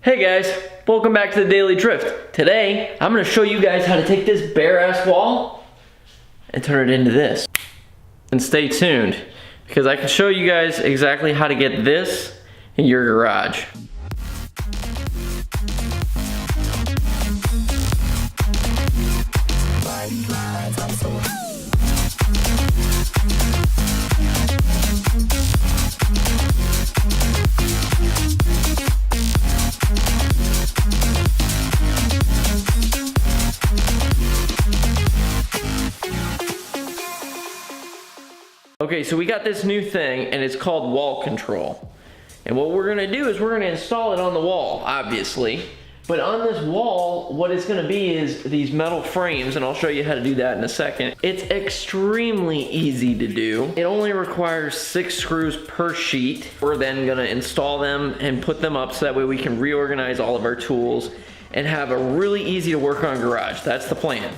Hey guys, welcome back to the Daily Drift. Today, I'm going to show you guys how to take this bare ass wall and turn it into this. And stay tuned, because I can show you guys exactly how to get this in your garage. Okay, so we got this new thing and it's called wall control. And what we're gonna do is we're gonna install it on the wall, obviously. But on this wall, what it's gonna be is these metal frames, and I'll show you how to do that in a second. It's extremely easy to do. It only requires 6 screws per sheet. We're then gonna install them and put them up so that way we can reorganize all of our tools and have a really easy to work on garage. That's the plan.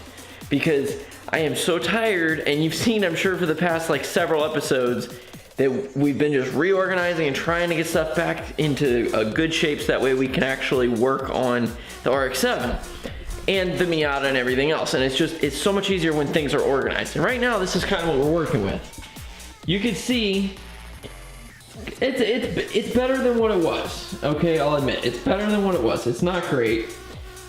Because I am so tired, and you've seen, I'm sure, for the past like several episodes that we've been just reorganizing and trying to get stuff back into a good shape so that way we can actually work on the RX-7 and the Miata and everything else. And it's so much easier when things are organized. And right now, this is kind of what we're working with. You can see it's better than what it was. Okay, I'll admit, it's better than what it was. It's not great.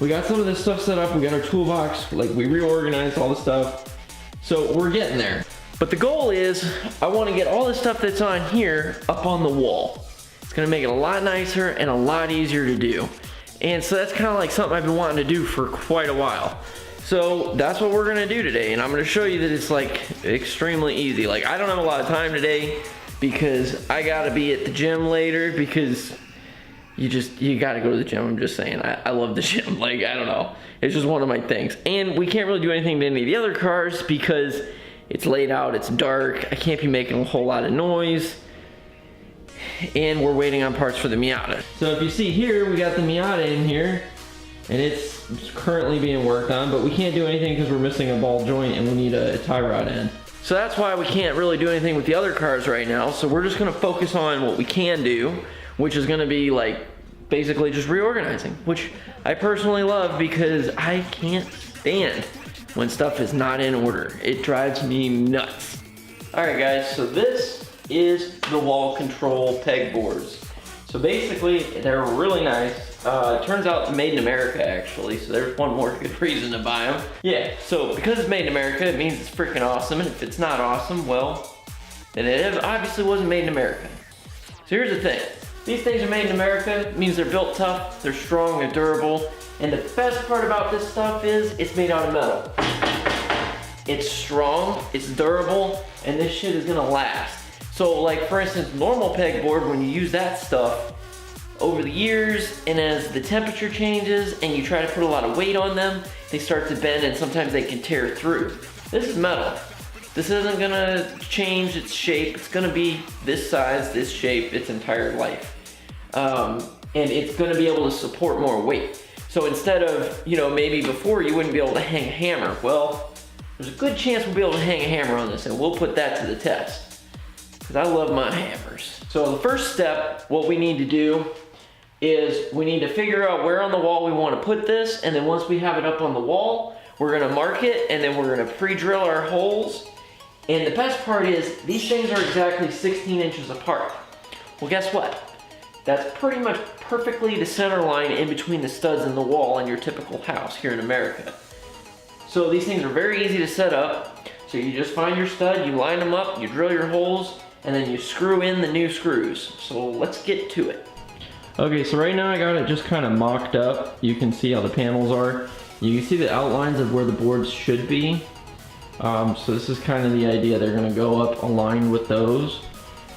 We got some of this stuff set up, we got our toolbox, like we reorganized all the stuff. So we're getting there. But the goal is, I wanna get all the stuff that's on here up on the wall. It's gonna make it a lot nicer and a lot easier to do. And so that's kinda like something I've been wanting to do for quite a while. So that's what we're gonna do today. And I'm gonna show you that it's like extremely easy. Like I don't have a lot of time today because I gotta be at the gym later because you gotta go to the gym. I'm just saying, I love the gym. Like, I don't know, it's just one of my things. And we can't really do anything to any of the other cars because it's laid out, it's dark, I can't be making a whole lot of noise, and we're waiting on parts for the Miata. So if you see here, we got the Miata in here, and it's currently being worked on, but we can't do anything because we're missing a ball joint and we need a tie rod end. So that's why we can't really do anything with the other cars right now. So we're just gonna focus on what we can do, which is gonna be like basically just reorganizing, which I personally love because I can't stand when stuff is not in order. It drives me nuts. All right guys, so this is the wall control pegboards. So basically, they're really nice. It turns out made in America actually, so there's one more good reason to buy them. Yeah, so because it's made in America, it means it's freaking awesome, and if it's not awesome, well, then it obviously wasn't made in America. So here's the thing. These things are made in America. It means they're built tough, they're strong, they're durable. And the best part about this stuff is it's made out of metal. It's strong, it's durable, and this shit is gonna last. So like for instance, normal pegboard, when you use that stuff, over the years and as the temperature changes and you try to put a lot of weight on them, they start to bend and sometimes they can tear through. This is metal. This isn't gonna change its shape. It's gonna be this size, this shape, its entire life. And it's gonna be able to support more weight. So instead of, maybe before you wouldn't be able to hang a hammer, well, there's a good chance we'll be able to hang a hammer on this, and we'll put that to the test. Because I love my hammers. So the first step, what we need to do is we need to figure out where on the wall we wanna put this, and then once we have it up on the wall, we're gonna mark it, and then we're gonna pre-drill our holes. And the best part is, these things are exactly 16 inches apart. Well, guess what? That's pretty much perfectly the center line in between the studs and the wall in your typical house here in America. So these things are very easy to set up. So you just find your stud, you line them up, you drill your holes, and then you screw in the new screws. So let's get to it. Okay, so right now I got it just kind of mocked up. You can see how the panels are. You can see the outlines of where the boards should be. So this is kind of the idea. They're gonna go up aligned with those.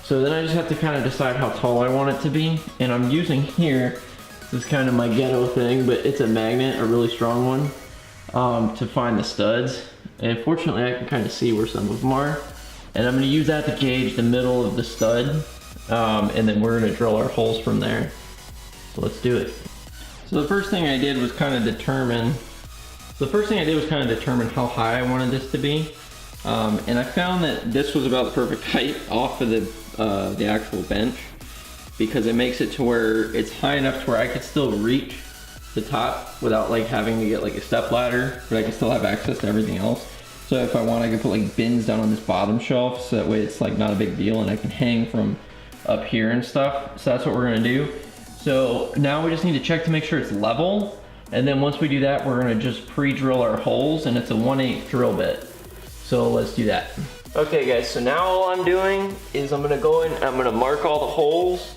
So then I just have to kind of decide how tall I want it to be. And I'm using here, this is kind of my ghetto thing, but it's a magnet, a really strong one, to find the studs. And fortunately I can kind of see where some of them are. And I'm gonna use that to gauge the middle of the stud. And then we're gonna drill our holes from there. So let's do it. So the first thing I did was kind of determine how high I wanted this to be. And I found that this was about the perfect height off of the actual bench. because it makes it to where it's high enough to where I could still reach the top without like having to get like a step ladder, but I can still have access to everything else. So if I want, I can put like bins down on this bottom shelf, so that way it's like not a big deal and I can hang from up here and stuff. So that's what we're gonna do. So now we just need to check to make sure it's level. And then once we do that, we're gonna just pre-drill our holes, and it's a 1/8 drill bit. So let's do that. Okay guys, so now all I'm doing is I'm gonna go in, I'm gonna mark all the holes.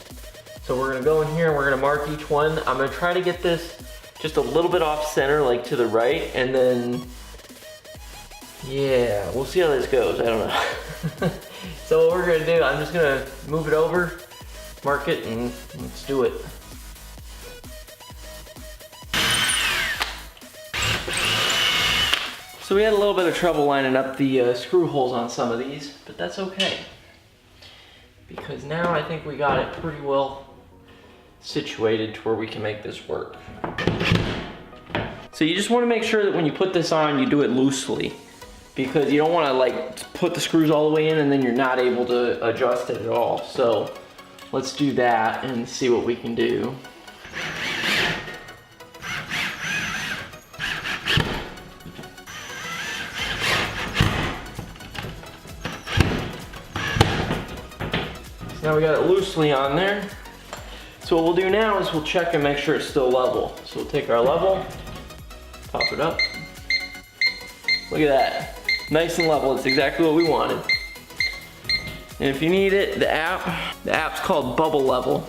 So we're gonna go in here and we're gonna mark each one. I'm gonna try to get this just a little bit off center, like to the right, and then, yeah, we'll see how this goes, I don't know. So what we're gonna do, I'm just gonna move it over, mark it, and let's do it. So we had a little bit of trouble lining up the screw holes on some of these, but that's okay. Because now I think we got it pretty well situated to where we can make this work. So you just want to make sure that when you put this on, you do it loosely, because you don't want to like put the screws all the way in and then you're not able to adjust it at all. So let's do that and see what we can do. Now we got it loosely on there. So what we'll do now is we'll check and make sure it's still level. So we'll take our level, pop it up. Look at that, nice and level. It's exactly what we wanted. And if you need it, the app's called Bubble Level.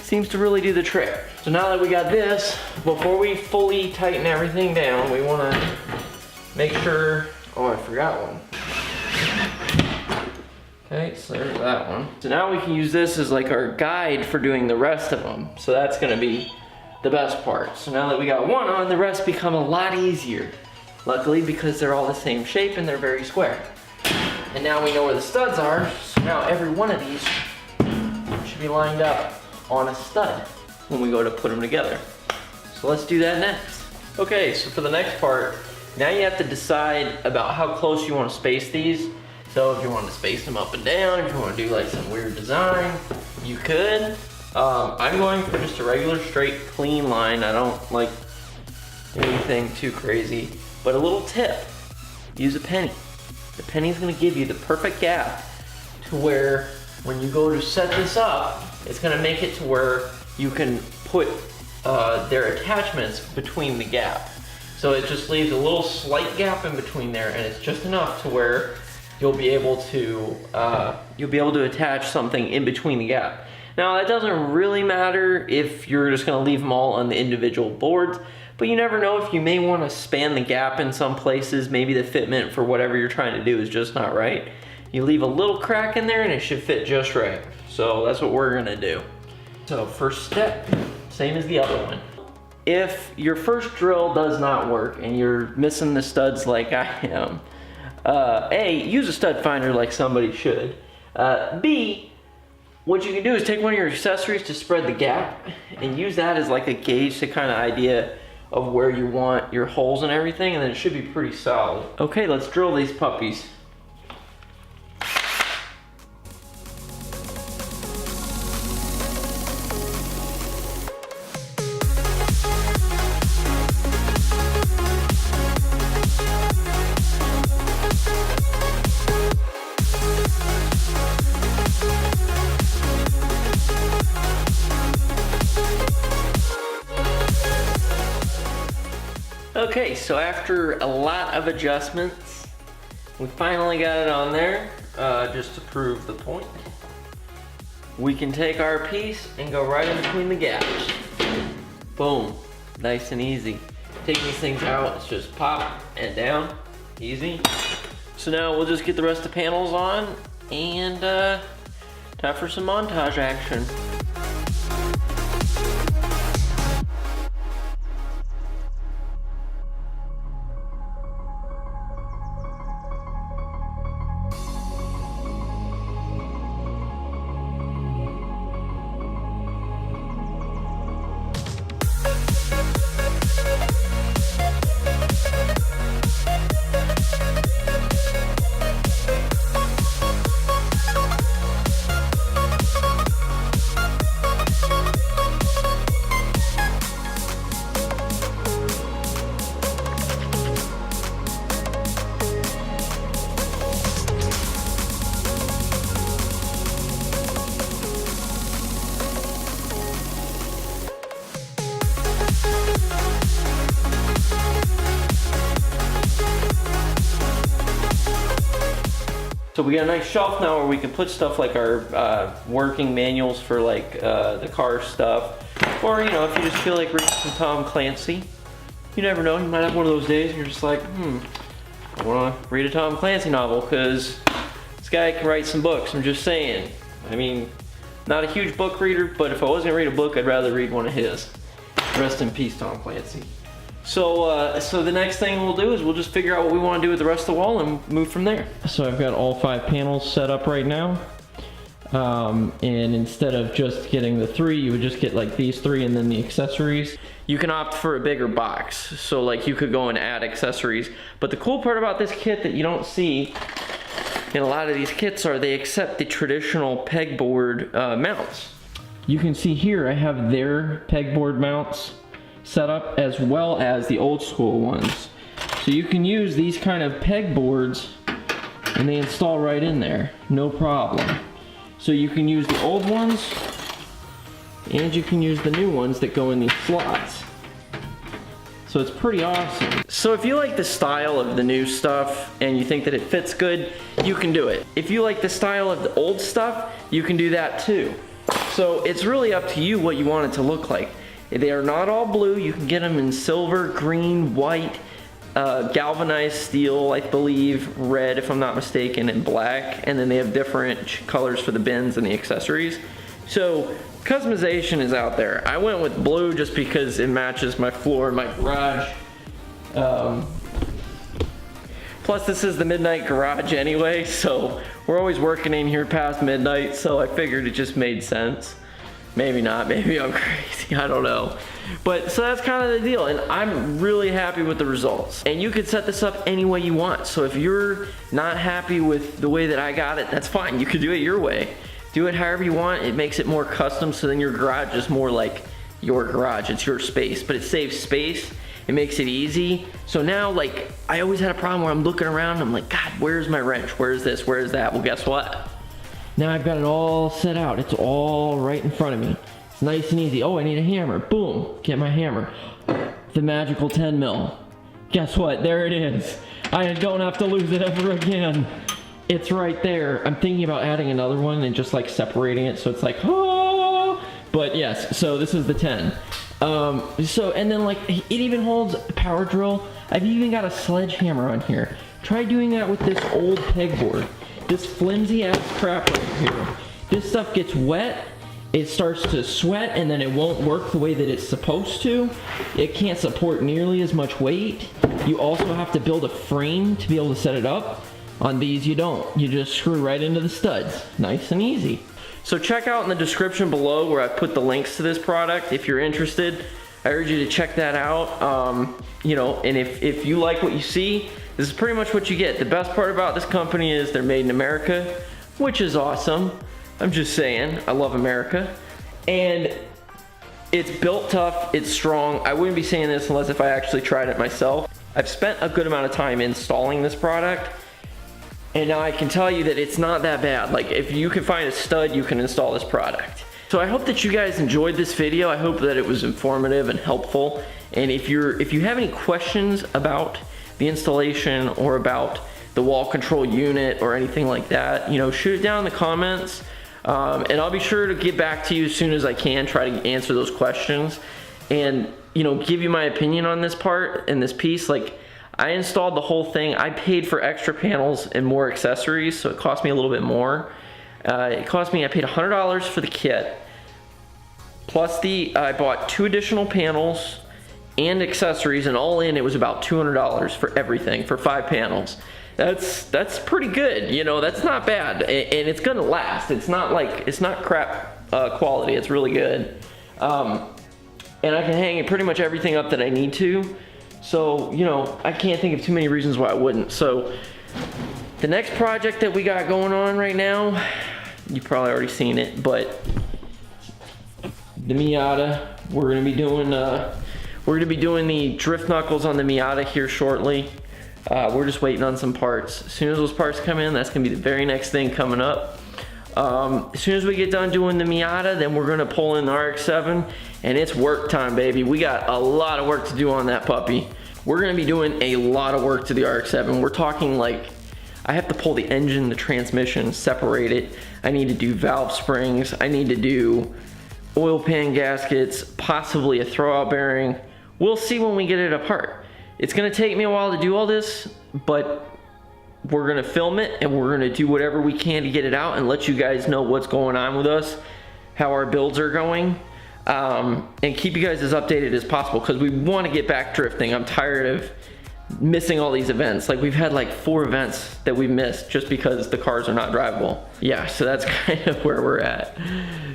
Seems to really do the trick. So now that we got this, before we fully tighten everything down, we wanna make sure, oh, I forgot one. Okay, so there's that one. So now we can use this as like our guide for doing the rest of them. So that's gonna be the best part. So now that we got one on, the rest become a lot easier. Luckily, because they're all the same shape and they're very square. And now we know where the studs are, so now every one of these should be lined up on a stud when we go to put them together. So let's do that next. Okay, so for the next part, now you have to decide about how close you want to space these. So if you want to space them up and down, if you want to do like some weird design, you could. I'm going for just a regular straight clean line. I don't like anything too crazy, but a little tip, use a penny. The penny's gonna give you the perfect gap to where when you go to set this up, it's gonna make it to where you can put their attachments between the gap. So it just leaves a little slight gap in between there, and it's just enough to where you'll be able to attach something in between the gap. Now that doesn't really matter if you're just gonna leave them all on the individual boards, but you never know if you may wanna span the gap in some places. Maybe the fitment for whatever you're trying to do is just not right. You leave a little crack in there and it should fit just right. So that's what we're gonna do. So first step, same as the other one. If your first drill does not work and you're missing the studs like I am, A, use a stud finder like somebody should. B, what you can do is take one of your accessories to spread the gap and use that as like a gauge to kind of idea of where you want your holes and everything, and then it should be pretty solid. Okay, let's drill these puppies. Okay, so after a lot of adjustments, we finally got it on there, just to prove the point. We can take our piece and go right in between the gaps. Boom, nice and easy. Take these things out, it's just pop and down, easy. So now we'll just get the rest of the panels on and time for some montage action. So we got a nice shelf now where we can put stuff like our working manuals for like the car stuff. Or, you know, if you just feel like reading some Tom Clancy, you never know, you might have one of those days and you're just like, I wanna read a Tom Clancy novel because this guy can write some books, I'm just saying. I mean, not a huge book reader, but if I was gonna read a book, I'd rather read one of his. Rest in peace, Tom Clancy. So, so the next thing we'll do is we'll just figure out what we want to do with the rest of the wall and move from there. So I've got all 5 panels set up right now. And instead of just getting the 3, you would just get like these 3 and then the accessories. You can opt for a bigger box. So like you could go and add accessories. But the cool part about this kit that you don't see in a lot of these kits are they accept the traditional pegboard mounts. You can see here I have their pegboard mounts set up as well as the old school ones. So you can use these kind of pegboards and they install right in there, no problem. So you can use the old ones and you can use the new ones that go in these slots. So it's pretty awesome. So if you like the style of the new stuff and you think that it fits good, you can do it. If you like the style of the old stuff, you can do that too. So it's really up to you what you want it to look like. They are not all blue. You can get them in silver, green, white, galvanized steel, I believe, red if I'm not mistaken, and black. And then they have different colors for the bins and the accessories. So customization is out there. I went with blue just because it matches my floor in my garage. Plus this is the midnight garage anyway, so we're always working in here past midnight, so I figured it just made sense. Maybe not, maybe I'm crazy, I don't know. But so that's kind of the deal, and I'm really happy with the results. And you could set this up any way you want. So if you're not happy with the way that I got it, that's fine. You could do it your way. Do it however you want. It makes it more custom, so then your garage is more like your garage. It's your space, but it saves space. It makes it easy. So now, like, I always had a problem where I'm looking around and I'm like, God, where's my wrench? Where's this? Where's that? Well, guess what? Now I've got it all set out. It's all right in front of me. It's nice and easy. Oh, I need a hammer. Boom, get my hammer. The magical 10 mil. Guess what? There it is. I don't have to lose it ever again. It's right there. I'm thinking about adding another one and just like separating it so it's like, oh. But yes, so this is the 10. And then like it even holds a power drill. I've even got a sledgehammer on here. Try doing that with this old pegboard. This flimsy ass crap right here. This stuff gets wet, it starts to sweat, and then it won't work the way that it's supposed to. It can't support nearly as much weight. You also have to build a frame to be able to set it up. On these you don't. You just screw right into the studs. Nice and easy. So check out in the description below where I put the links to this product if you're interested. I urge you to check that out. You know, and if you like what you see, this is pretty much what you get. The best part about this company is they're made in America, which is awesome. I'm just saying, I love America. And it's built tough, it's strong. I wouldn't be saying this unless if I actually tried it myself. I've spent a good amount of time installing this product, and now I can tell you that it's not that bad. Like, if you can find a stud, you can install this product. So I hope that you guys enjoyed this video. I hope that it was informative and helpful. And if you have any questions about the installation or about the wall control unit or anything like that, you know, shoot it down in the comments. And I'll be sure to get back to you as soon as I can, try to answer those questions and, you know, give you my opinion on this part and this piece. Like, I installed the whole thing. I paid for extra panels and more accessories, so it cost me a little bit more. I paid $100 for the kit. Plus I bought 2 additional panels and accessories, and all in it was about $200 for everything, for 5 panels. That's pretty good, you know, that's not bad, and it's gonna last. It's not crap quality, it's really good. And I can hang pretty much everything up that I need to. So, you know, I can't think of too many reasons why I wouldn't. So, the next project that we got going on right now, you've probably already seen it, but the Miata, we're gonna be doing the drift knuckles on the Miata here shortly. We're just waiting on some parts. As soon as those parts come in, that's gonna be the very next thing coming up. As soon as we get done doing the Miata, then we're gonna pull in the RX-7, and it's work time, baby. We got a lot of work to do on that puppy. We're gonna be doing a lot of work to the RX-7. We're talking like I have to pull the engine, the transmission, separate it. I need to do valve springs. I need to do oil pan gaskets, possibly a throwout bearing. We'll see when we get it apart. It's gonna take me a while to do all this, but we're gonna film it and we're gonna do whatever we can to get it out and let you guys know what's going on with us, how our builds are going, and keep you guys as updated as possible because we want to get back drifting. I'm tired of missing all these events. Like, we've had like 4 events that we missed just because the cars are not drivable. Yeah, so that's kind of where we're at.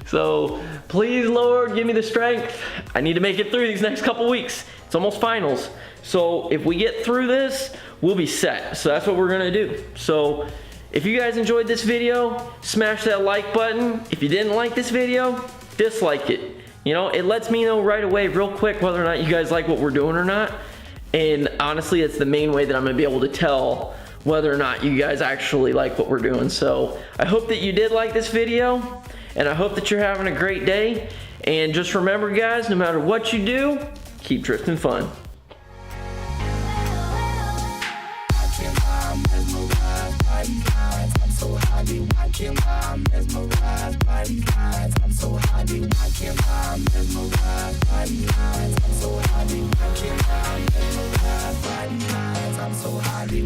So please, Lord, give me the strength. I need to make it through these next couple weeks. It's almost finals. So if we get through this, we'll be set. So that's what we're gonna do. So if you guys enjoyed this video, smash that like button. If you didn't like this video, dislike it. You know, it lets me know right away, real quick, whether or not you guys like what we're doing or not. And honestly, it's the main way that I'm gonna be able to tell whether or not you guys actually like what we're doing. So I hope that you did like this video, and I hope that you're having a great day. And just remember, guys, no matter what you do, keep drifting fun. I'm so happy, I can't lie, mesmerized by the eyes. I'm so happy, I can't lie, mesmerized by the eyes. I'm so happy, I can't lie, mesmerized by the eyes. I'm so happy.